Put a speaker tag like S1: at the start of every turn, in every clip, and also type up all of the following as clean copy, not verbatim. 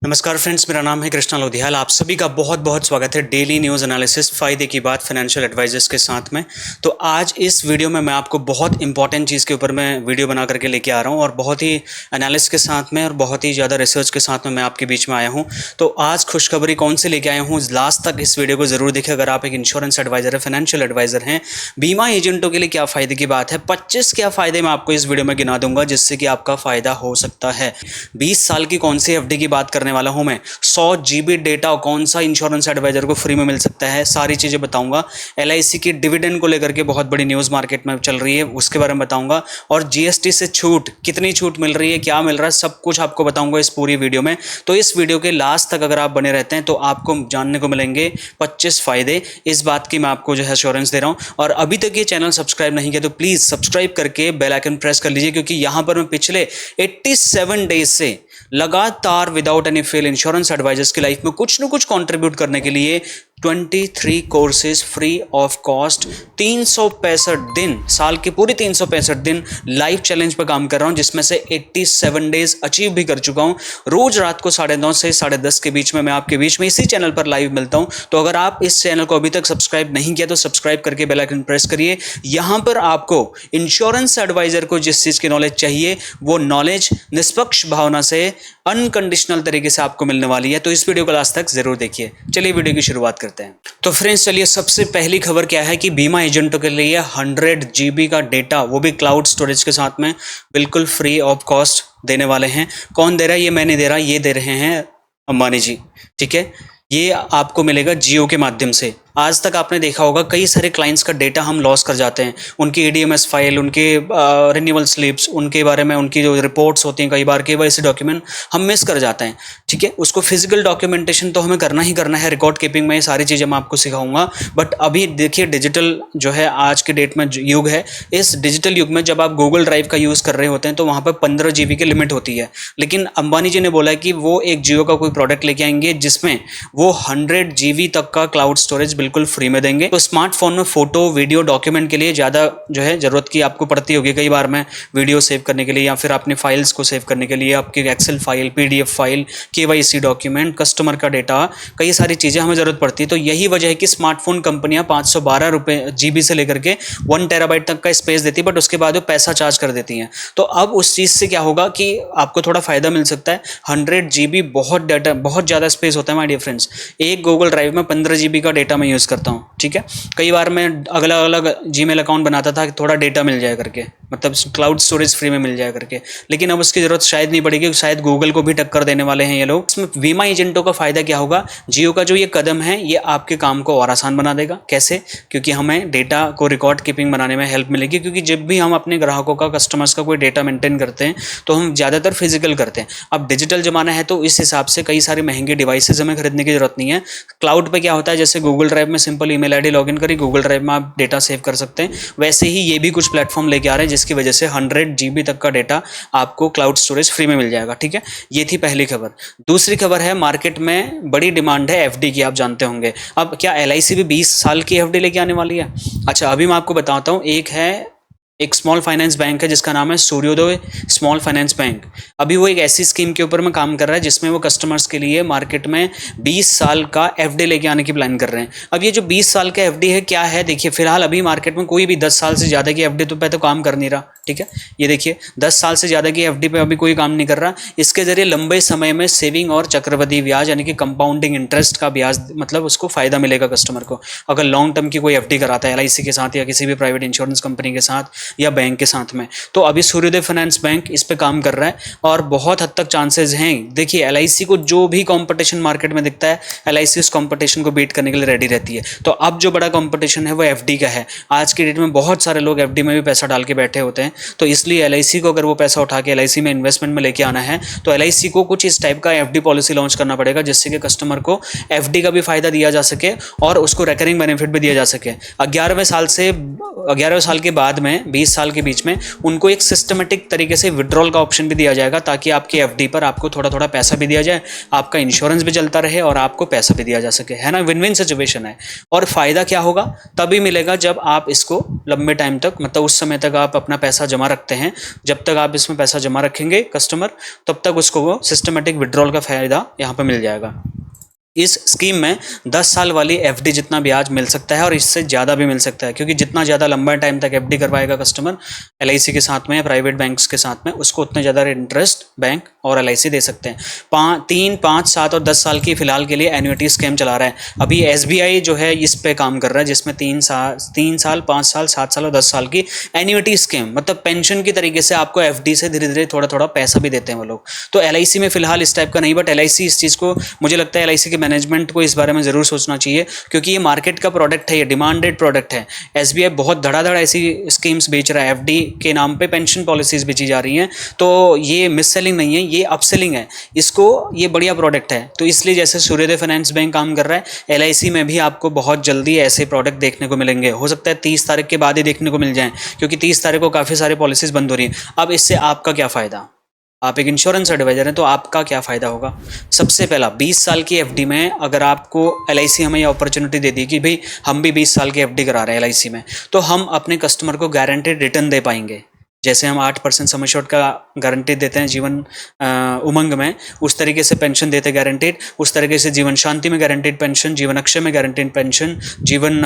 S1: नमस्कार फ्रेंड्स, मेरा नाम है कृष्णा लोधियाल। आप सभी का बहुत बहुत स्वागत है डेली न्यूज़ एनालिसिस फ़ायदे की बात फाइनेंशियल एडवाइजर्स के साथ में। तो आज इस वीडियो में मैं आपको बहुत इंपॉर्टेंट चीज़ के ऊपर मैं वीडियो बना करके लेके आ रहा हूँ और बहुत ही एनालिसिस के साथ में और बहुत ही ज़्यादा रिसर्च के साथ में मैं आपके बीच में आया हूँ। तो आज खुशखबरी कौन सी लेके आया हूँ, लास्ट तक इस वीडियो को ज़रूर देखें। अगर आप एक इंश्योरेंस एडवाइज़र है, फाइनेंशियल एडवाइज़र हैं, बीमा एजेंटों के लिए क्या फ़ायदे की बात है, 25 क्या फ़ायदे मैं आपको इस वीडियो में गिना दूंगा जिससे कि आपका फ़ायदा हो सकता है। 20 साल की कौन सी एफडी की बात करने वाला हूँ मैं। 100 जीबी डेटा कौन सा इंश्योरेंस एडवाइजर को फ्री में मिल सकता है, सारी चीजें बताऊंगा। एलआईसी की डिविडेंड को लेकर के बहुत बड़ी न्यूज मार्केट में चल रही है, उसके बारे में बताऊंगा। और जीएसटी से छूट, कितनी छूट मिल रही है, क्या मिल रहा है, सब कुछ आपको बताऊंगा इस पूरी वीडियो में। तो इस वीडियो के लास्ट तक अगर आप बने रहते हैं तो आपको जानने को मिलेंगे 25 फायदे। इस बात की मैं आपको जो है एश्योरेंस दे रहा हूं। और अभी तक ये चैनल सब्सक्राइब नहीं किया तो प्लीज सब्सक्राइब करके बेल आइकन प्रेस कर लीजिए, क्योंकि यहां पर मैं पिछले 87 डेज से लगातार without any fail insurance advisers की लाइफ में कुछ न कुछ कंट्रीब्यूट करने के लिए 23 कोर्सेज फ्री ऑफ कॉस्ट, 365 दिन, साल के पूरे 365 दिन लाइव चैलेंज पर काम कर रहा हूं, जिसमें से 87 डेज अचीव भी कर चुका हूं। रोज रात को 9:30 से 10:30 के बीच में मैं आपके बीच में इसी चैनल पर लाइव मिलता हूं। तो अगर आप इस चैनल को अभी तक सब्सक्राइब नहीं किया तो सब्सक्राइब करके बेल आइकन प्रेस करिए। यहां पर आपको इंश्योरेंस एडवाइजर को जिस चीज की नॉलेज चाहिए वो नॉलेज निष्पक्ष भावना से अनकंडीशनल तरीके से आपको मिलने वाली है। तो इस वीडियो को लास्ट तक जरूर देखिए। चलिए वीडियो की शुरुआत करते हैं। तो फ्रेंड्स चलिए, सबसे पहली खबर क्या है कि बीमा एजेंटों के लिए 100 जीबी का डेटा, वो भी क्लाउड स्टोरेज के साथ में, बिल्कुल फ्री ऑफ कॉस्ट देने वाले हैं। कौन दे रहा है? ये मैं नहीं दे रहा, ये दे रहे हैं अंबानी जी। ठीक है, ये आपको मिलेगा जियो के माध्यम से। आज तक आपने देखा होगा कई सारे क्लाइंट्स का डेटा हम लॉस कर जाते हैं, उनकी एडीएमएस फाइल, उनके रिन्यूअल स्लिप्स, उनके बारे में उनकी जो रिपोर्ट्स होती हैं, कई बार केवाईसी डॉक्यूमेंट हम मिस कर जाते हैं। ठीक है, उसको फिजिकल डॉक्यूमेंटेशन तो हमें करना ही करना है, रिकॉर्ड कीपिंग में ये सारी चीज़ें मैं आपको सिखाऊंगा। बट अभी देखिए, डिजिटल जो है आज के डेट में युग है, इस डिजिटल युग में जब आप गूगल ड्राइव का यूज़ कर रहे होते हैं तो वहाँ पर 15 जीबी की लिमिट होती है। लेकिन अंबानी जी ने बोला है कि वो एक जियो का कोई प्रोडक्ट लेके आएंगे जिसमें वो 100 जीबी तक का क्लाउड स्टोरेज बिल्कुल फ्री में देंगे। तो स्मार्टफोन में फोटो वीडियो डॉक्यूमेंट के लिए ज़्यादा जो है ज़रूरत की आपको पड़ती होगी कई बार में, वीडियो सेव करने के लिए या फिर अपनी फाइल्स को सेव करने के लिए, आपकी excel file, PDF file, KYC document, customer का डेटा, कई सारी चीज़ें हमें ज़रूरत पड़ती है। तो यही वजह है कि स्मार्टफोन कंपनियां 512 रुपये जीबी से लेकर के 1 टेराबाइट तक का स्पेस देती है, बट उसके बाद वो पैसा चार्ज कर देती हैं। तो अब उस चीज़ से क्या होगा कि आपको थोड़ा फायदा मिल सकता है। 100 जीबी बहुत डाटा, बहुत ज़्यादा स्पेस होता है माय डियर फ्रेंड्स। एक गूगल ड्राइव में 15 जीबी का डेटा मैं यूज़ करता हूँ। ठीक है, कई बार मैं अलग अलग जीमेल अकाउंट बनाता था कि थोड़ा डेटा मिल जाए करके, मतलब क्लाउड स्टोरेज फ्री में मिल जाए करके, लेकिन अब उसकी जरूरत शायद नहीं पड़ेगी, शायद गूगल को भी टक्कर देने वाले हैं ये लोग। इसमें बीमा एजेंटों का फायदा क्या होगा? जियो का जो ये कदम है ये आपके काम को और आसान बना देगा। कैसे? क्योंकि हमें डेटा को रिकॉर्ड कीपिंग बनाने में हेल्प मिलेगी, क्योंकि जब भी हम अपने ग्राहकों का, कस्टमर्स का कोई डेटा मेंटेन करते हैं तो हम ज़्यादातर फिजिकल करते हैं। अब डिजिटल जमाना है तो इस हिसाब से कई सारे महंगे डिवाइसेज हमें खरीदने की जरूरत नहीं है। क्लाउड पे क्या होता है, जैसे गूगल ड्राइव में सिंपल ईमेल आईडी लॉगिन करी, गूगल ड्राइव में आप डेटा सेव कर सकते हैं, वैसे ही ये भी कुछ प्लेटफॉर्म लेके आ रहे हैं जिसकी वजह से 100 जीबी तक का डेटा आपको क्लाउड स्टोरेज फ्री में मिल जाएगा। ठीक है, ये थी पहली खबर। दूसरी खबर है, मार्केट में बड़ी डिमांड है एफडी की, आप जानते होंगे। अब क्या एलआईसी भी 20 साल की एफडी लेके आने वाली है? अच्छा, अभी मैं आपको बताता हूँ। एक स्मॉल फाइनेंस बैंक है जिसका नाम है सूर्योदय स्मॉल फाइनेंस बैंक। अभी वो एक ऐसी स्कीम के ऊपर में काम कर रहा है जिसमें वो कस्टमर्स के लिए मार्केट में 20 साल का एफडी लेके आने की प्लान कर रहे हैं। अब ये जो 20 साल का एफडी है क्या है, देखिए फिलहाल अभी मार्केट में कोई भी 10 साल से ज़्यादा की एफडी पे तो काम कर नहीं रहा। ठीक है, ये देखिए 10 साल से ज़्यादा की एफडी पे अभी कोई काम नहीं कर रहा। इसके जरिए लंबे समय में सेविंग और चक्रवृद्धि ब्याज यानी कि कंपाउंडिंग इंटरेस्ट का ब्याज, मतलब उसको फायदा मिलेगा कस्टमर को। अगर लॉन्ग टर्म की कोई एफडी कराता है एलआईसी के साथ या किसी भी प्राइवेट इंश्योरेंस कंपनी के साथ या बैंक के साथ में, तो अभी सूर्योदय फाइनेंस बैंक इस पे काम कर रहा है और बहुत हद तक चांसेस हैं। देखिए एलआईसी को जो भी कंपटीशन मार्केट में दिखता है, एलआईसी उस कंपटीशन को बीट करने के लिए रेडी रहती है। तो अब जो बड़ा कंपटीशन है वो एफडी का है। आज की डेट में बहुत सारे लोग एफडी में भी पैसा डाल के बैठे होते हैं, तो इसलिए एलआईसी को अगर वो पैसा उठा के एलआईसी में इन्वेस्टमेंट में लेके आना है तो एलआईसी को कुछ इस टाइप का एफडी पॉलिसी लॉन्च करना पड़ेगा, जिससे कि कस्टमर को एफडी का भी फायदा दिया जा सके और उसको रिकरिंग बेनिफिट भी दिया जा सके। 11वें साल के बाद में 20 साल के बीच में उनको एक सिस्टमेटिक तरीके से विड्रॉल का ऑप्शन भी दिया जाएगा, ताकि आपकी एफडी पर आपको थोड़ा थोड़ा पैसा भी दिया जाए, आपका इंश्योरेंस भी चलता रहे और आपको पैसा भी दिया जा सके, है ना। विन विन सिचुएशन है। और फायदा क्या होगा, तभी मिलेगा जब आप इसको लंबे टाइम तक, मतलब उस समय तक आप अपना पैसा जमा रखते हैं, जब तक आप इसमें पैसा जमा रखेंगे कस्टमर, तब तक उसको वो सिस्टमेटिक विड्रॉल का फायदा यहाँ पर मिल जाएगा। इस स्कीम में 10 साल वाली एफडी जितना ब्याज मिल सकता है और इससे ज़्यादा भी मिल सकता है, क्योंकि जितना ज़्यादा लंबा टाइम तक एफडी करवाएगा कस्टमर एलआईसी के साथ में या प्राइवेट बैंक्स के साथ में, उसको उतने ज़्यादा इंटरेस्ट बैंक और एलआईसी दे सकते हैं। 3, 5, 7 और 10 साल की फिलहाल के लिए एन्युटी स्कीम चला रहा है। अभी एसबीआई जो है इस पे काम कर रहा है, जिसमें 3 साल, 5 साल, 7 साल और 10 साल की एन्युटी स्कीम, मतलब पेंशन की तरीके से आपको एफडी से धीरे धीरे थोड़ा थोड़ा पैसा भी देते हैं वो लोग। तो एलआईसी में फिलहाल इस टाइप का नहीं, बट एलआईसी इस चीज़ को, मुझे लगता है एलआईसी के मैनेजमेंट को इस बारे में जरूर सोचना चाहिए, क्योंकि ये मार्केट का प्रोडक्ट है, ये डिमांडेड प्रोडक्ट है। एसबीआई बहुत धड़ाधड़ ऐसी स्कीम्स बेच रहा है, एफडी के नाम पे पेंशन पॉलिसीज बेची जा रही हैं, तो ये मिस सेलिंग नहीं है, ये अपसेलिंग है। इसको, ये बढ़िया प्रोडक्ट है। तो इसलिए जैसे सूर्योदय फाइनेंस बैंक काम कर रहा है, एलआईसी में भी आपको बहुत जल्दी ऐसे प्रोडक्ट देखने को मिलेंगे। हो सकता है 30 तारीख के बाद ही देखने को मिल जाएं, क्योंकि 30 तारीख को काफ़ी सारे पॉलिसीज बंद हो रही हैं। अब इससे आपका क्या फ़ायदा, आप एक इंश्योरेंस एडवाइजर हैं तो आपका क्या फ़ायदा होगा। सबसे पहला, 20 साल की एफडी में अगर आपको एलआईसी हमें ये अपॉर्चुनिटी दे दी कि भाई हम भी 20 साल की एफडी करा रहे हैं एलआईसी में, तो हम अपने कस्टमर को गारंटेड रिटर्न दे पाएंगे। जैसे हम 8% सम एश्योर्ड का गारंटी देते हैं जीवन उमंग में, उस तरीके से पेंशन देते हैं गारंटेड, उस तरीके से जीवन शांति में गारंटेड पेंशन, जीवन अक्षय में गारंटेड पेंशन, जीवन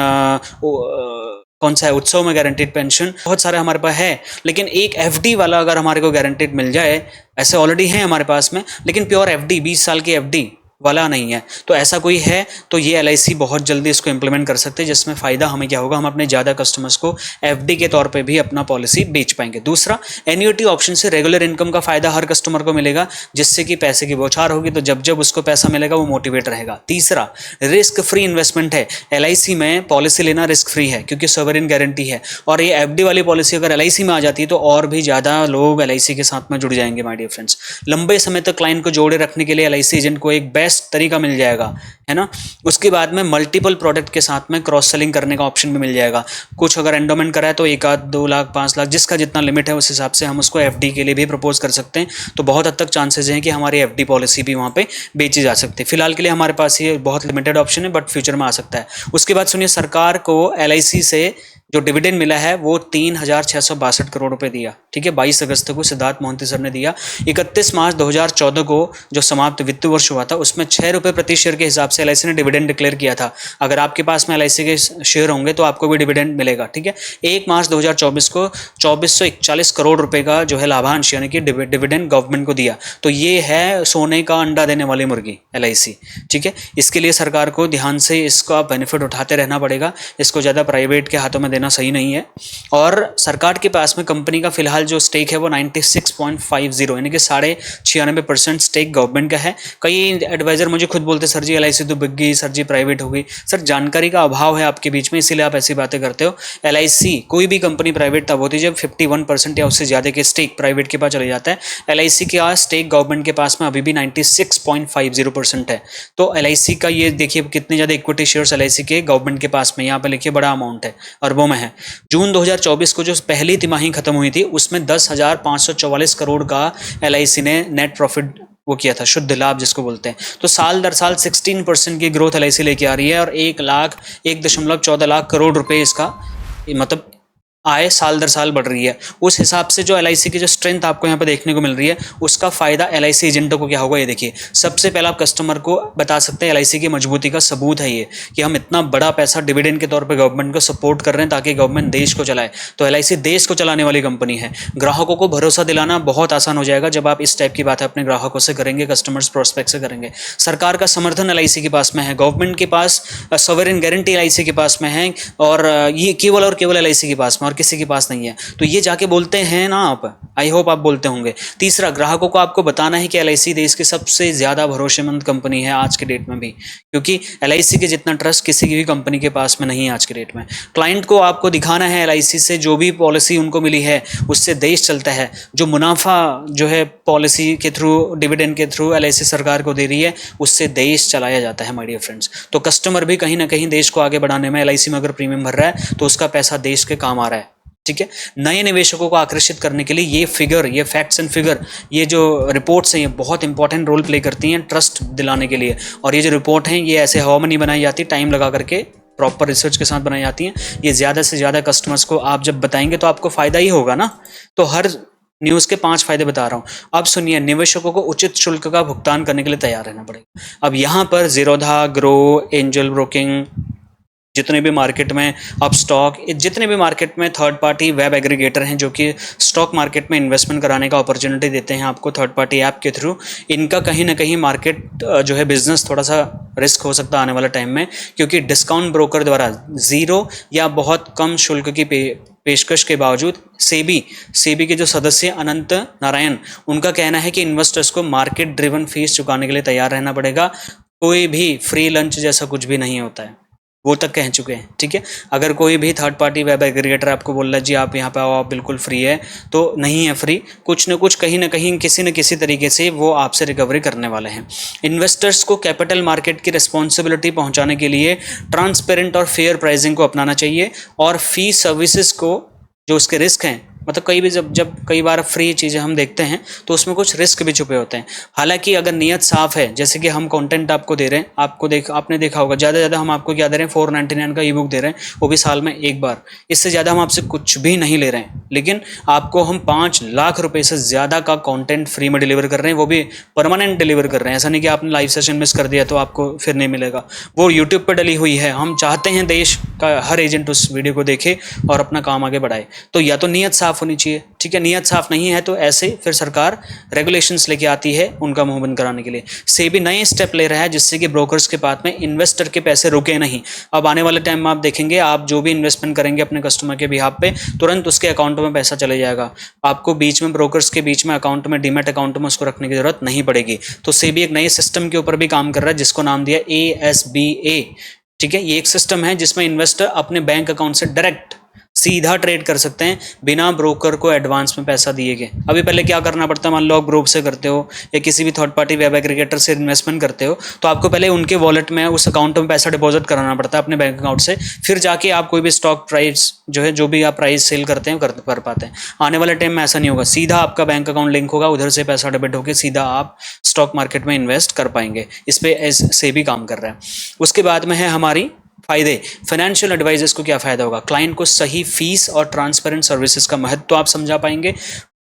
S1: कौन सा है, उत्सव में गारंटेड पेंशन, बहुत सारे हमारे पास है। लेकिन एक एफडी वाला अगर हमारे को गारंटेड मिल जाए, ऐसे ऑलरेडी है हमारे पास में, लेकिन प्योर एफडी 20 साल की एफडी वाला नहीं है, तो ऐसा कोई है तो ये एलआईसी बहुत जल्दी इसको इंप्लीमेंट कर सकते हैं, जिसमें फ़ायदा हमें क्या होगा, हम अपने ज़्यादा कस्टमर्स को एफडी के तौर पे भी अपना पॉलिसी बेच पाएंगे। दूसरा, एन्युटी ऑप्शन से रेगुलर इनकम का फ़ायदा हर कस्टमर को मिलेगा, जिससे कि पैसे की बौछार होगी, तो जब जब उसको पैसा मिलेगा वो मोटिवेट रहेगा। तीसरा, रिस्क फ्री इन्वेस्टमेंट है। एलआईसी में पॉलिसी लेना रिस्क फ्री है, क्योंकि सॉवरेन गारंटी है, और ये एफडी वाली पॉलिसी अगर एलआईसी में आ जाती है तो और भी ज़्यादा लोग एलआईसी के साथ में जुड़ जाएंगे माय डियर फ्रेंड्स। लंबे समय तक क्लाइंट को जोड़े रखने के लिए एलआईसी एजेंट को एक बेस्ट तरीका मिल जाएगा, है ना। उसके बाद में मल्टीपल प्रोडक्ट के साथ में क्रॉस सेलिंग करने का ऑप्शन भी मिल जाएगा। कुछ अगर एंडोमेंट करा है तो 1 आध 2 लाख 5 लाख, जिसका जितना लिमिट है उस हिसाब से हम उसको एफडी के लिए भी प्रपोज कर सकते हैं। तो बहुत हद तक चांसेस हैं कि हमारी एफडी पॉलिसी भी वहाँ पे बेची जा सकती है। फिलहाल के लिए हमारे पास ये बहुत लिमिटेड ऑप्शन है, बट फ्यूचर में आ सकता है। उसके बाद सुनिए, सरकार को एलआईसी से जो डिविडेंड मिला है वो 3,662 करोड़ रुपए दिया, ठीक है। 22 अगस्त को सिद्धार्थ मोहंती सर ने दिया। 31 मार्च 2014 को जो समाप्त वित्त वर्ष हुआ था उसमें 6 रुपये प्रति शेयर के हिसाब से एलआईसी ने डिविडेंड डिक्लेयर किया था। अगर आपके पास में एलआईसी के शेयर होंगे तो आपको भी डिविडेंड मिलेगा, ठीक है। 1 मार्च 2024 को 2441 करोड़ रुपए का जो है लाभांश यानी कि डिविडेंड गवर्नमेंट को दिया। तो ये है सोने का अंडा देने वाली मुर्गी एलआईसी, ठीक है। इसके लिए सरकार को ध्यान से इसका बेनिफिट उठाते रहना पड़ेगा। इसको ज़्यादा प्राइवेट के हाथों में देना सही नहीं है। और सरकार के पास में कंपनी का फिलहाल जो स्टेक है वो 96.50 यानी कि 96.5% स्टेक गवर्नमेंट का है। कई एडवाइजर मुझे खुद बोलते सर जी एलआईसी तो बिक गई, सर जी प्राइवेट हो गई। सर जानकारी का अभाव है आपके बीच में, इसीलिए आप ऐसी बातें करते हो। एलआईसी कोई भी कंपनी प्राइवेट तब होती है जब 51% या उससे ज़्यादा के स्टेक प्राइवेट के पास चले जाता है। एलआईसी का स्टेक गवर्नमेंट के पास में अभी भी 96.50% है। तो एलआईसी का ये देखिए कितने ज़्यादा इक्विटी शेयर्स एलआईसी के गवर्नमेंट के पास में, यहाँ पे लिखिए बड़ा अमाउंट है, अरबों में है। जून 2024 को जो पहली तिमाही खत्म हुई थी उसमें 10,544 करोड़ का एलआईसी ने नेट प्रॉफिट वो किया था, शुद्ध लाभ जिसको बोलते हैं। तो साल दर साल 16% की ग्रोथ एलआईसी लेके आ रही है, और 1.14 लाख करोड़ रुपए इसका मतलब आय साल दर साल बढ़ रही है। उस हिसाब से जो एलआईसी की जो स्ट्रेंथ आपको यहाँ पे देखने को मिल रही है उसका फायदा एलआईसी एजेंटों को क्या होगा ये देखिए। सबसे पहला आप कस्टमर को बता सकते हैं एलआईसी की मजबूती का सबूत है ये कि हम इतना बड़ा पैसा डिविडेंड के तौर पे गवर्नमेंट को सपोर्ट कर रहे हैं ताकि गवर्नमेंट देश को चलाए। तो एलआईसी देश को चलाने वाली कंपनी है। ग्राहकों को भरोसा दिलाना बहुत आसान हो जाएगा जब आप इस टाइप की बातें अपने ग्राहकों से करेंगे, कस्टमर्स प्रोस्पेक्ट से करेंगे। सरकार का समर्थन एलआईसी के पास में है, गवर्नमेंट के पास सॉवरेन गारंटी एलआईसी के पास में है, और ये केवल और केवल एलआईसी के पास में और किसी के पास नहीं है। तो ये जाके बोलते हैं ना आप, आई होप आप बोलते होंगे। तीसरा, ग्राहकों को आपको बताना है कि एलआईसी देश की सबसे ज्यादा भरोसेमंद कंपनी है आज के डेट में भी, क्योंकि एलआईसी के जितना ट्रस्ट किसी की भी कंपनी के पास में नहीं है आज के डेट में। क्लाइंट को आपको दिखाना है एलआईसी से जो भी पॉलिसी उनको मिली है उससे देश चलता है। जो मुनाफा जो है पॉलिसी के थ्रू, डिविडेंड के थ्रू एलआईसी सरकार को दे रही है उससे देश चलाया जाता है माय डियर फ्रेंड्स। तो कस्टमर भी कहीं ना कहीं देश को आगे बढ़ाने में एलआईसी में अगर प्रीमियम भर रहा है तो उसका पैसा देश के काम आ रहा है। ठीक है। नए निवेशकों को आकर्षित करने के लिए ये फिगर, ये फैक्ट्स एंड फिगर, ये जो रिपोर्ट्स हैं, ये बहुत इंपॉर्टेंट रोल प्ले करती हैं ट्रस्ट दिलाने के लिए। और ये जो रिपोर्ट हैं ये ऐसे हवा में नहीं बनाई जाती, टाइम लगा करके प्रॉपर रिसर्च के साथ बनाई जाती हैं। ये ज़्यादा से ज़्यादा कस्टमर्स को आप जब बताएंगे तो आपको फ़ायदा ही होगा ना। तो हर न्यूज़ के 5 फायदे बता रहा हूँ। अब सुनिए, निवेशकों को उचित शुल्क का भुगतान करने के लिए तैयार रहना पड़ेगा। अब यहाँ पर ज़ीरोधा, ग्रो, एंजल ब्रोकिंग, जितने भी मार्केट में अब स्टॉक, जितने भी मार्केट में थर्ड पार्टी वेब एग्रीगेटर हैं जो कि स्टॉक मार्केट में इन्वेस्टमेंट कराने का अपॉर्चुनिटी देते हैं आपको थर्ड पार्टी ऐप के थ्रू, इनका कहीं ना कहीं मार्केट जो है बिजनेस थोड़ा सा रिस्क हो सकता है आने वाले टाइम में, क्योंकि डिस्काउंट ब्रोकर द्वारा ज़ीरो या बहुत कम शुल्क की पेशकश के बावजूद सेबी के जो सदस्य अनंत नारायण, उनका कहना है कि इन्वेस्टर्स को मार्केट ड्रिवन फीस चुकाने के लिए तैयार रहना पड़ेगा। कोई भी फ्री लंच जैसा कुछ भी नहीं होता है, वो तक कह चुके हैं। ठीक है, अगर कोई भी थर्ड पार्टी वेब एग्रीगेटर आपको बोल रहा है जी आप यहाँ पे आओ, आप बिल्कुल फ्री है, तो नहीं है फ्री। कुछ न कुछ कहीं ना कहीं किसी न किसी तरीके से वो आपसे रिकवरी करने वाले हैं। इन्वेस्टर्स को कैपिटल मार्केट की रिस्पॉन्सिबिलिटी पहुँचाने के लिए ट्रांसपेरेंट और फेयर प्राइसिंग को अपनाना चाहिए, और फी सर्विसेज को जो उसके रिस्क हैं, मतलब कई बार फ्री चीज़ें हम देखते हैं तो उसमें कुछ रिस्क भी छुपे होते हैं। हालांकि अगर नीयत साफ है, जैसे कि हम कंटेंट आपको दे रहे हैं, आपने देखा होगा ज़्यादा से ज़्यादा हम आपको क्या दे रहे हैं, 499 का ई बुक दे रहे हैं, वो भी साल में एक बार। इससे ज़्यादा हम आपसे कुछ भी नहीं ले रहे हैं, लेकिन आपको हम 5 लाख रुपए से ज़्यादा का कॉन्टेंट फ्री में डिलीवर कर रहे हैं, वो भी परमानेंट डिलीवर कर रहे हैं। ऐसा नहीं कि आपने लाइव सेशन मिस कर दिया तो आपको फिर नहीं मिलेगा, वो यूट्यूब पर डली हुई है। हम चाहते हैं देश का हर एजेंट उस वीडियो को देखे और अपना काम आगे बढ़ाए। तो या तो नीयत साफ होनी चाहिए, ठीक है, नियत साफ नहीं है तो ऐसे फिर सरकार रेगुलेशंस लेके आती है उनका मुंह बंद कराने के लिए। सेबी नए स्टेप ले रहा है जिससे कि ब्रोकर्स के पास में इन्वेस्टर के पैसे रुके नहीं। अब आने वाले टाइम में आप देखेंगे, आप जो भी इन्वेस्टमेंट करेंगे अपने कस्टमर के बिहाफ पे, तुरंत उसके अकाउंट में पैसा चले जाएगा। आपको बीच में ब्रोकर्स के बीच में अकाउंट में, डीमैट अकाउंट में उसको रखने की जरूरत नहीं पड़ेगी। तो सेबी एक नए सिस्टम के ऊपर भी काम कर रहा है जिसको नाम दिया ASBA। ठीक है, ये एक सिस्टम है जिसमें इन्वेस्टर अपने बैंक अकाउंट से डायरेक्ट सीधा ट्रेड कर सकते हैं बिना ब्रोकर को एडवांस में पैसा दिए गए। अभी पहले क्या करना पड़ता है, मान लो आप ग्रुप से करते हो या किसी भी थर्ड पार्टी वेब एग्रीगेटर से इन्वेस्टमेंट करते हो, तो आपको पहले उनके वॉलेट में, उस अकाउंट में पैसा डिपॉजिट कराना पड़ता है अपने बैंक अकाउंट से, फिर जाके आप कोई भी स्टॉक प्राइस जो है, जो भी आप प्राइस सेल करते हैं कर पाते हैं। आने वाले टाइम में ऐसा नहीं होगा, सीधा आपका बैंक अकाउंट लिंक होगा, उधर से पैसा डेबिट होकर सीधा आप स्टॉक मार्केट में इन्वेस्ट कर पाएंगे। इस पर सेबी काम कर रहा है। उसके बाद में है हमारी फायदे। फाइनेंशियल एडवाइजर्स को क्या फायदा होगा, क्लाइंट को सही फीस और ट्रांसपेरेंट सर्विसेज का महत्व तो आप समझा पाएंगे,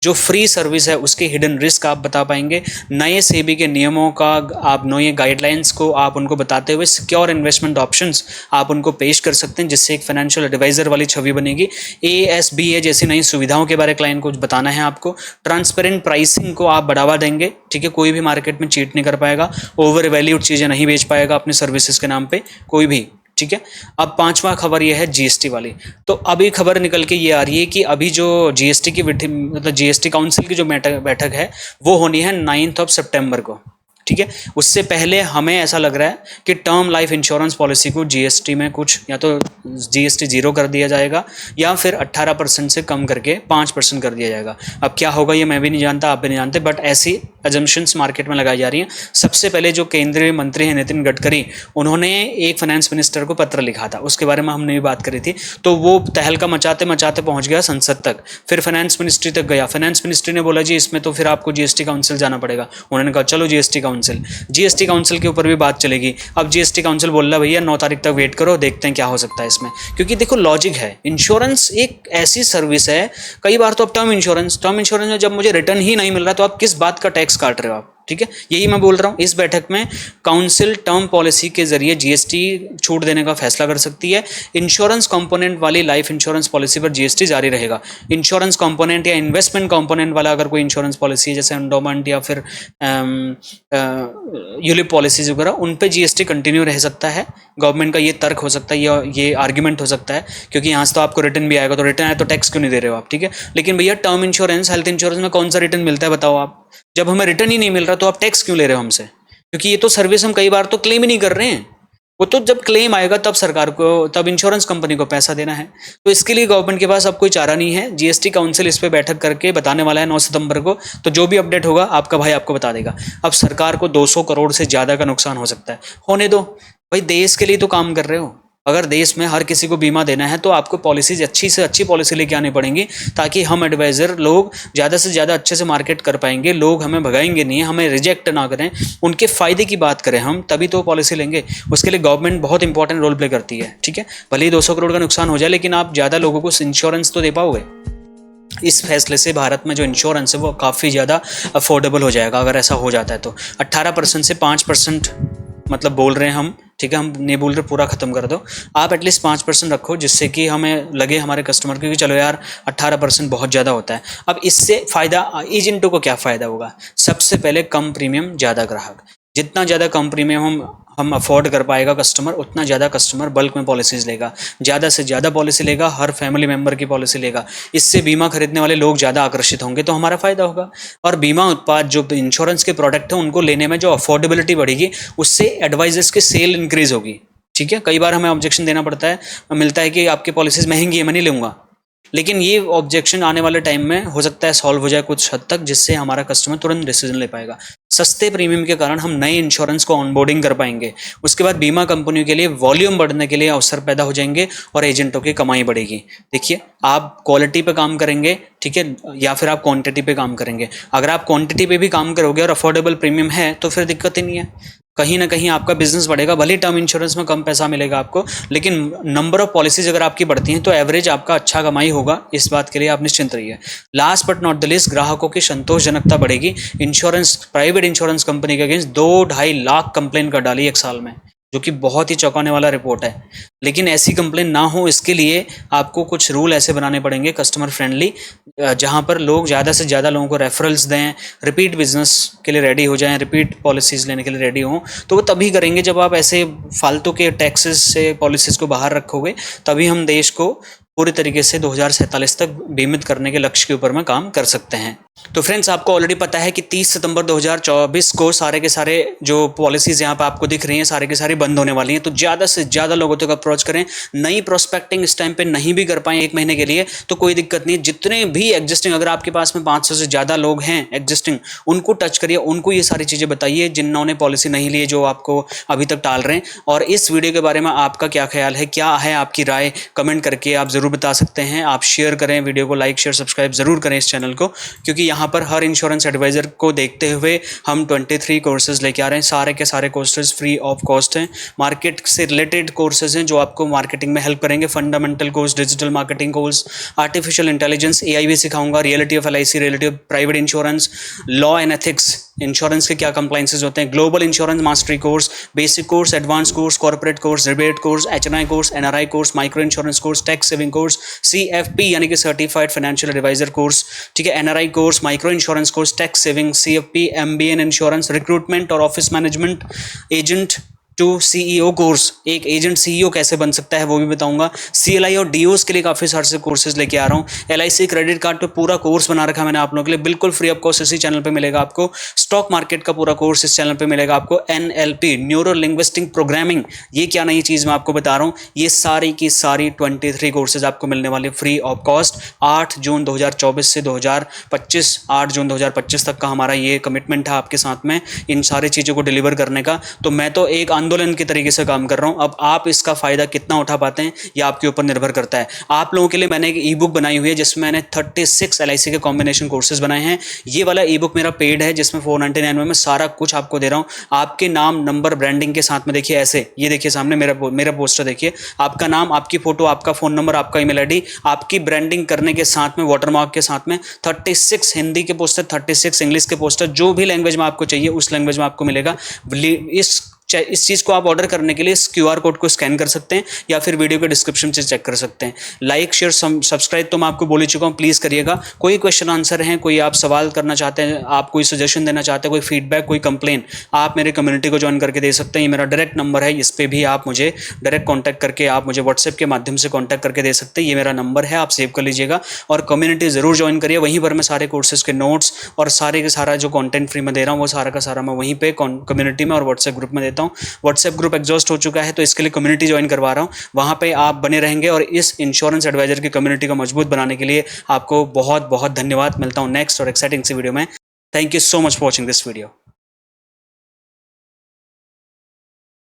S1: जो फ्री सर्विस है उसके हिडन रिस्क आप बता पाएंगे, नए सेबी के नियमों का आप नए गाइडलाइंस को आप उनको बताते हुए सिक्योर इन्वेस्टमेंट ऑप्शंस आप उनको पेश कर सकते हैं, जिससे एक फाइनेंशियल एडवाइजर वाली छवि बनेगी। ASBA जैसी नई सुविधाओं के बारे में क्लाइंट को बताना है आपको। ट्रांसपेरेंट प्राइसिंग को आप बढ़ावा देंगे, ठीक है, कोई भी मार्केट में चीट नहीं कर पाएगा, ओवर वैल्यूड चीज़ें नहीं बेच पाएगा अपनी सर्विसेज के नाम पर कोई भी। ठीक है, अब 5वां खबर ये है GST वाली। तो अभी खबर निकल के ये आ रही है कि अभी जो GST की मतलब GST काउंसिल की जो बैठक है वो होनी है 9 सितंबर को। ठीक है, उससे पहले हमें ऐसा लग रहा है कि टर्म लाइफ इंश्योरेंस पॉलिसी को GST में कुछ या तो GST 0 कर दिया जाएगा या फिर 18% से कम करके 5% कर दिया जाएगा। अब क्या होगा ये मैं भी नहीं जानता, आप भी नहीं जानते, बट ऐसी अजम्पशंस मार्केट में लगाई जा रही हैं। सबसे पहले जो केंद्रीय मंत्री हैं नितिन गडकरी, उन्होंने एक फाइनेंस मिनिस्टर को पत्र लिखा था, उसके बारे में हमने भी बात करी थी। तो वो तहलका मचाते मचाते पहुंच गया संसद तक, फिर फाइनेंस मिनिस्ट्री तक गया। फाइनेंस मिनिस्ट्री ने बोला जी इसमें तो फिर आपको GST काउंसिल जाना पड़ेगा। उन्होंने कहा चलो GST काउंसिल के ऊपर भी बात चलेगी। अब GST काउंसिल बोल रहा भैया 9 तारीख तक वेट करो, देखते हैं क्या हो सकता है इसमें। क्योंकि देखो लॉजिक है, इंश्योरेंस एक ऐसी सर्विस है, कई बार तो अब टर्म इंश्योरेंस में जब मुझे रिटर्न ही नहीं मिल रहा तो आप किस बात का टैक्स काट रहे हो आप। ठीक है, यही मैं बोल रहा हूँ। इस बैठक में काउंसिल टर्म पॉलिसी के जरिए GST छूट देने का फैसला कर सकती है। इंश्योरेंस कंपोनेंट वाली लाइफ इंश्योरेंस पॉलिसी पर GST जारी रहेगा। इंश्योरेंस कंपोनेंट या इन्वेस्टमेंट कंपोनेंट वाला अगर कोई इंश्योरेंस पॉलिसी है, जैसे एंडोमेंट या फिर यूलिप पॉलिसीज वगैरह, उन पे GST कंटिन्यू रह सकता है। गवर्नमेंट का ये तर्क हो सकता है, ये आर्ग्यूमेंट हो सकता है, क्योंकि यहाँ से तो आपको रिटर्न भी आएगा, तो रिटर्न आए तो टैक्स क्यों नहीं दे रहे हो आप। ठीक है, लेकिन भैया टर्म इंश्योरेंस, हेल्थ इंश्योरेंस में कौन सा रिटर्न मिलता है बताओ आप। जब हमें रिटर्न ही नहीं मिल रहा तो आप टैक्स क्यों ले रहे हो हमसे, क्योंकि ये तो सर्विस हम कई बार तो क्लेम ही नहीं कर रहे हैं। वो तो जब क्लेम आएगा तब सरकार को, तब इंश्योरेंस कंपनी को पैसा देना है। तो इसके लिए गवर्नमेंट के पास अब कोई चारा नहीं है। GST काउंसिल इस पे बैठक करके बताने वाला है 9 सितंबर को। तो जो भी अपडेट होगा आपका भाई आपको बता देगा। अब सरकार को 200 करोड़ से ज़्यादा का नुकसान हो सकता है, होने दो भाई, देश के लिए तो काम कर रहे हो। अगर देश में हर किसी को बीमा देना है तो आपको पॉलिसीज अच्छी से अच्छी पॉलिसी लेके आनी पड़ेंगी, ताकि हम एडवाइज़र लोग ज़्यादा से ज़्यादा अच्छे से मार्केट कर पाएंगे, लोग हमें भगाएंगे नहीं, हमें रिजेक्ट ना करें, उनके फ़ायदे की बात करें हम, तभी तो पॉलिसी लेंगे। उसके लिए गवर्नमेंट बहुत इंपॉर्टेंट रोल प्ले करती है, ठीक है। भले ही 200 करोड़ का नुकसान हो जाए, लेकिन आप ज़्यादा लोगों को इंश्योरेंस तो दे पाओगे। इस फैसले से भारत में जो इंश्योरेंस है वो काफ़ी ज़्यादा अफोर्डेबल हो जाएगा अगर ऐसा हो जाता है तो। 18% से 5% मतलब बोल रहे हैं हम, ठीक है, हम नहीं बोल रहे पूरा ख़त्म कर दो, आप एटलीस्ट 5% रखो, जिससे कि हमें लगे हमारे कस्टमर को कि चलो यार 18% बहुत ज़्यादा होता है। अब इससे फ़ायदा एजेंटों को क्या फ़ायदा होगा? सबसे पहले कम प्रीमियम, ज़्यादा ग्राहक। जितना ज़्यादा कम प्रीमियम हम अफोर्ड कर पाएगा कस्टमर, उतना ज़्यादा कस्टमर बल्क में पॉलिसीज़ लेगा, ज़्यादा से ज़्यादा पॉलिसी लेगा, हर फैमिली मेम्बर की पॉलिसी लेगा। इससे बीमा खरीदने वाले लोग ज़्यादा आकर्षित होंगे, तो हमारा फ़ायदा होगा। और बीमा उत्पाद जो इंश्योरेंस के प्रोडक्ट हैं उनको लेने में जो अफोर्डेबिलिटी बढ़ेगी, उससे एडवाइजर्स की सेल इंक्रीज़ होगी, ठीक है। कई बार हमें ऑब्जेक्शन देना पड़ता है, मिलता है कि आपकी पॉलिसीज़ महंगी है, मैं नहीं लूँगा, लेकिन ये ऑब्जेक्शन आने वाले टाइम में हो सकता है सॉल्व हो जाए कुछ हद तक, जिससे हमारा कस्टमर तुरंत डिसीजन ले पाएगा। सस्ते प्रीमियम के कारण हम नए इंश्योरेंस को ऑनबोर्डिंग कर पाएंगे। उसके बाद बीमा कंपनियों के लिए वॉल्यूम बढ़ने के लिए अवसर पैदा हो जाएंगे और एजेंटों की कमाई बढ़ेगी। देखिए, आप क्वालिटी पे काम करेंगे, ठीक है, या फिर आप क्वांटिटी पे काम करेंगे। अगर आप क्वांटिटी पे भी काम करोगे और अफोर्डेबल प्रीमियम है तो फिर दिक्कत ही नहीं है, कहीं ना कहीं आपका बिजनेस बढ़ेगा। भले टर्म इंश्योरेंस में कम पैसा मिलेगा आपको, लेकिन नंबर ऑफ पॉलिसीज अगर आपकी बढ़ती हैं तो एवरेज आपका अच्छा कमाई होगा, इस बात के लिए आप निश्चिंत रहिए। Last but not the least, ग्राहकों की संतोषजनकता बढ़ेगी। इंश्योरेंस, प्राइवेट इंश्योरेंस कंपनी के अगेंस्ट 2-2.5 लाख कंप्लेन कर डाली एक साल में, जो कि बहुत ही चौंकाने वाला रिपोर्ट है। लेकिन ऐसी कंप्लेन ना हो, इसके लिए आपको कुछ रूल ऐसे बनाने पड़ेंगे कस्टमर फ्रेंडली, जहां पर लोग ज़्यादा से ज़्यादा लोगों को रेफरल्स दें, रिपीट बिजनेस के लिए रेडी हो जाएं, रिपीट पॉलिसीज़ लेने के लिए रेडी हों। तो वो तभी करेंगे जब आप ऐसे फालतू के टैक्सेस से पॉलिसीज़ को बाहर रखोगे, तभी हम देश को पूरी तरीके से 2047 तक बीमित करने के लक्ष्य के ऊपर में काम कर सकते हैं। तो फ्रेंड्स, आपको ऑलरेडी पता है कि 30 सितंबर 2024 को सारे के सारे जो पॉलिसीज़ यहाँ पे आपको दिख रही हैं सारे के सारे बंद होने वाली हैं। तो ज़्यादा से ज़्यादा लोगों तक अप्रोच करें। नई प्रोस्पेक्टिंग इस टाइम पे नहीं भी कर पाएँ 1 महीने के लिए तो कोई दिक्कत नहीं है। जितने भी एग्जिस्टिंग, अगर आपके पास में 500 से ज़्यादा लोग हैं एग्जिस्टिंग, उनको टच करिए, उनको ये सारी चीज़ें बताइए जिन्होंने पॉलिसी नहीं ली है, जो आपको अभी तक टाल रहे हैं। और इस वीडियो के बारे में आपका क्या ख्याल है, क्या है आपकी राय, कमेंट करके आप ज़रूर बता सकते हैं। आप शेयर करें वीडियो को, लाइक शेयर सब्सक्राइब ज़रूर करें इस चैनल को, क्योंकि यहाँ पर हर इंश्योरेंस एडवाइज़र को देखते हुए हम 23 कोर्सेज लेके आ रहे हैं। सारे के सारे कोर्सेज फ्री ऑफ कॉस्ट हैं। मार्केट से रिलेटेड कोर्सेज हैं जो आपको मार्केटिंग में हेल्प करेंगे। Fundamental course, digital marketing course, artificial intelligence, AI भी सिखाऊंगा, reality of LIC, reality of private insurance, law and ethics, insurance के क्या कंप्लाइंसेज होते हैं, global insurance mastery course, basic course, advance course, corporate course, rebate course, HNI course, NRI course, micro insurance course, tax saving course, CFP यानी कि certified financial adviser course, ठीक है, NRI course, micro insurance course, tax saving, CFP, MBA in insurance, recruitment और office management, agent to CEO course, एक agent CEO कैसे बन सकता है वो भी बताऊंगा। CLI और DOs के लिए काफ़ी सारे से कोर्सेज लेके आ रहा हूँ। LIC क्रेडिट कार्ड पे पूरा कोर्स बना रखा है मैंने आप लोगों के लिए, बिल्कुल फ्री ऑफ कॉस्ट इसी चैनल पे मिलेगा आपको। स्टॉक मार्केट का पूरा कोर्स इस चैनल पे मिलेगा आपको। NLP, न्यूरो लिंग्विस्टिक प्रोग्रामिंग, ये क्या नई चीज़ मैं आपको बता रहा हूँ। ये सारी की सारी 23 कोर्सेज आपको मिलने वाले फ्री ऑफ कॉस्ट। 8 जून 2024 से 2025, 8 जून 2025 तक का हमारा ये कमिटमेंट है आपके साथ में इन सारी चीज़ों को डिलीवर करने का। तो मैं तो एक आंदोलन के तरीके से काम कर रहा हूं। अब आप इसका फायदा कितना उठा पाते हैं ये आपके ऊपर निर्भर करता है। आप लोगों के लिए मैंने एक ई-बुक बनाई हुई है जिसमें मैंने 36 LIC के कॉम्बिनेशन कोर्सेज बनाए हैं। ये वाला ई-बुक मेरा पेड है जिसमें 499 में मैं सारा कुछ आपको दे रहा हूं। आपके नाम, नंबर, ब्रांडिंग के साथ में देखिए ऐसे, ये देखिए सामने मेरा पोस्टर देखिए, आपका नाम, आपकी फोटो, आपका फोन नंबर, आपका ईमेल ID, आपकी ब्रांडिंग करने के साथ में वाटरमार्क के साथ में 36 हिंदी के पोस्टर, 36 इंग्लिश के पोस्टर, जो भी लैंग्वेज में आपको चाहिए उस लैंग्वेज में आपको मिलेगा। इस चीज़ को आप ऑर्डर करने के लिए इस QR कोड को स्कैन कर सकते हैं या फिर वीडियो के डिस्क्रिप्शन से चेक कर सकते हैं। लाइक शेयर सब्सक्राइब तो मैं आपको बोल ही चुका हूँ, प्लीज़ करिएगा। कोई क्वेश्चन आंसर है, कोई आप सवाल करना चाहते हैं, आप कोई सजेशन देना चाहते हैं, कोई फीडबैक, कोई कंप्लेन, आप मेरे कम्युनिटी को ज्वाइन करके दे सकते हैं। ये मेरा डायरेक्ट नंबर है, इस पर भी आप मुझे डायरेक्ट कॉन्टैक्ट करके, आप मुझे व्हाट्सएप के माध्यम से कॉन्टैक्ट करके दे सकते हैं। ये मेरा नंबर है, आप सेव कर लीजिएगा और कम्युनिटी ज़रूर ज्वाइन करिए। वहीं पर मैं सारे कोर्सेज के नोट्स और सारे के सारा जो कॉन्टेंट फ्री में दे रहा हूँ वो सारा का सारा मैं वहीं पर कम्युनिटी में और व्हाट्सएप ग्रुप में देता हूँ। व्हाट्सएप ग्रुप एग्जॉस्ट हो चुका है तो इसके लिए कम्युनिटी ज्वाइन करवा रहा हूं, वहां पे आप बने रहेंगे और इस इंश्योरेंस एडवाइजर की कम्युनिटी को मजबूत बनाने के लिए आपको बहुत बहुत धन्यवाद। मिलता हूं नेक्स्ट और एक्साइटिंग सी वीडियो में। Thank you so much for watching this video.